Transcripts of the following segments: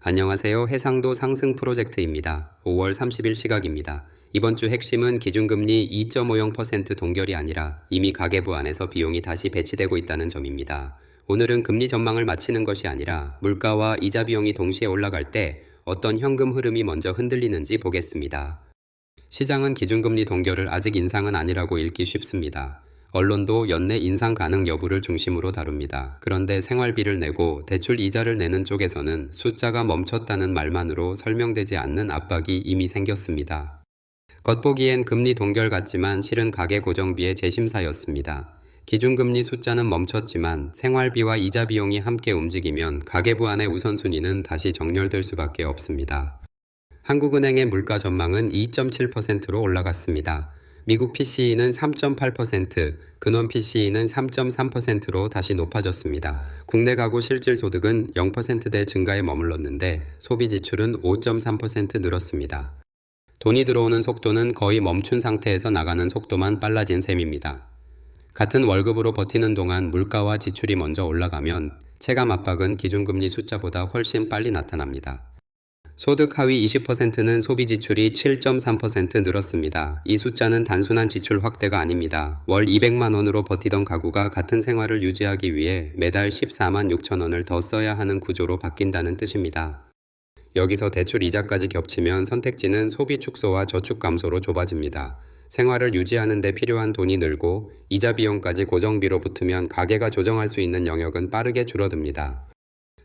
안녕하세요. 해상도 상승 프로젝트입니다. 5월 30일 시각입니다. 이번 주 핵심은 기준금리 2.50% 동결이 아니라 이미 가계부 안에서 비용이 다시 배치되고 있다는 점입니다. 오늘은 금리 전망을 마치는 것이 아니라 물가와 이자 비용이 동시에 올라갈 때 어떤 현금 흐름이 먼저 흔들리는지 보겠습니다. 시장은 기준금리 동결을 아직 인상은 아니라고 읽기 쉽습니다. 언론도 연내 인상 가능 여부를 중심으로 다룹니다. 그런데 생활비를 내고 대출 이자를 내는 쪽에서는 숫자가 멈췄다는 말만으로 설명되지 않는 압박이 이미 생겼습니다. 겉보기엔 금리 동결 같지만 실은 가계 고정비의 재심사였습니다. 기준금리 숫자는 멈췄지만 생활비와 이자 비용이 함께 움직이면 가계부 안의 우선순위는 다시 정렬될 수밖에 없습니다. 한국은행의 물가 전망은 2.7%로 올라갔습니다. 미국 PCE는 3.8%, 근원 PCE는 3.3%로 다시 높아졌습니다. 국내 가구 실질소득은 0%대 증가에 머물렀는데 소비 지출은 5.3% 늘었습니다. 돈이 들어오는 속도는 거의 멈춘 상태에서 나가는 속도만 빨라진 셈입니다. 같은 월급으로 버티는 동안 물가와 지출이 먼저 올라가면 체감 압박은 기준금리 숫자보다 훨씬 빨리 나타납니다. 소득 하위 20%는 소비 지출이 7.3% 늘었습니다. 이 숫자는 단순한 지출 확대가 아닙니다. 월 200만 원으로 버티던 가구가 같은 생활을 유지하기 위해 매달 14만 6천 원을 더 써야 하는 구조로 바뀐다는 뜻입니다. 여기서 대출 이자까지 겹치면 선택지는 소비 축소와 저축 감소로 좁아집니다. 생활을 유지하는 데 필요한 돈이 늘고 이자 비용까지 고정비로 붙으면 가계가 조정할 수 있는 영역은 빠르게 줄어듭니다.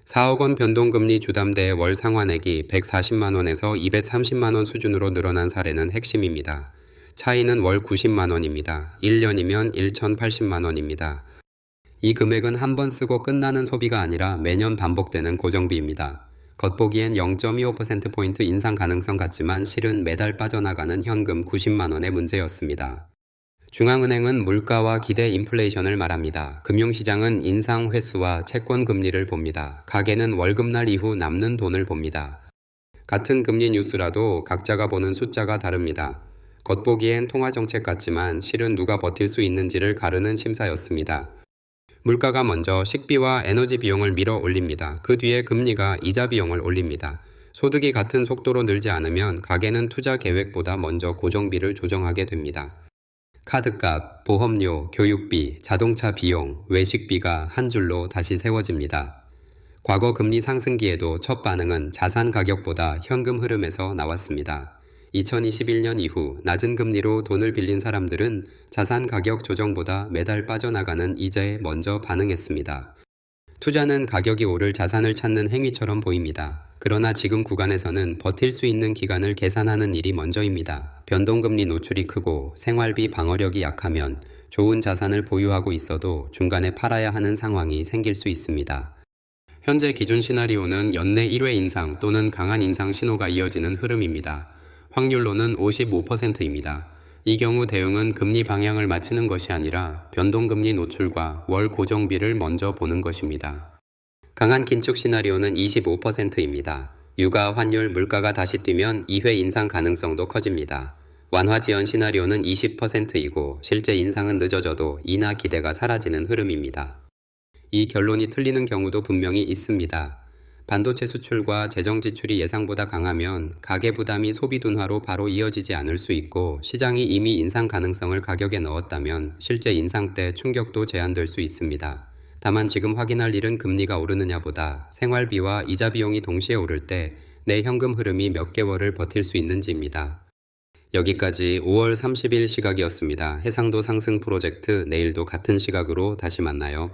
4억 원 변동금리 주담대의 월 상환액이 140만 원에서 230만 원 수준으로 늘어난 사례는 핵심입니다. 차이는 월 90만 원입니다. 1년이면 1,080만 원입니다. 이 금액은 한 번 쓰고 끝나는 소비가 아니라 매년 반복되는 고정비입니다. 겉보기엔 0.25%포인트 인상 가능성 같지만 실은 매달 빠져나가는 현금 90만 원의 문제였습니다. 중앙은행은 물가와 기대 인플레이션을 말합니다. 금융시장은 인상 횟수와 채권 금리를 봅니다. 가계는 월급날 이후 남는 돈을 봅니다. 같은 금리 뉴스라도 각자가 보는 숫자가 다릅니다. 겉보기엔 통화정책 같지만 실은 누가 버틸 수 있는지를 가르는 심사였습니다. 물가가 먼저 식비와 에너지 비용을 밀어 올립니다. 그 뒤에 금리가 이자 비용을 올립니다. 소득이 같은 속도로 늘지 않으면 가계는 투자 계획보다 먼저 고정비를 조정하게 됩니다. 카드값, 보험료, 교육비, 자동차 비용, 외식비가 한 줄로 다시 세워집니다. 과거 금리 상승기에도 첫 반응은 자산 가격보다 현금 흐름에서 나왔습니다. 2021년 이후 낮은 금리로 돈을 빌린 사람들은 자산 가격 조정보다 매달 빠져나가는 이자에 먼저 반응했습니다. 투자는 가격이 오를 자산을 찾는 행위처럼 보입니다. 그러나 지금 구간에서는 버틸 수 있는 기간을 계산하는 일이 먼저입니다. 변동금리 노출이 크고 생활비 방어력이 약하면 좋은 자산을 보유하고 있어도 중간에 팔아야 하는 상황이 생길 수 있습니다. 현재 기준 시나리오는 연내 1회 인상 또는 강한 인상 신호가 이어지는 흐름입니다. 확률로는 55%입니다. 이 경우 대응은 금리 방향을 맞추는 것이 아니라 변동금리 노출과 월 고정비를 먼저 보는 것입니다. 강한 긴축 시나리오는 25%입니다. 유가, 환율, 물가가 다시 뛰면 2회 인상 가능성도 커집니다. 완화 지연 시나리오는 20%이고 실제 인상은 늦어져도 인하 기대가 사라지는 흐름입니다. 이 결론이 틀리는 경우도 분명히 있습니다. 반도체 수출과 재정 지출이 예상보다 강하면 가계 부담이 소비 둔화로 바로 이어지지 않을 수 있고 시장이 이미 인상 가능성을 가격에 넣었다면 실제 인상 때 충격도 제한될 수 있습니다. 다만 지금 확인할 일은 금리가 오르느냐보다 생활비와 이자 비용이 동시에 오를 때 내 현금 흐름이 몇 개월을 버틸 수 있는지입니다. 여기까지 5월 30일 시각이었습니다. 해상도 상승 프로젝트 내일도 같은 시각으로 다시 만나요.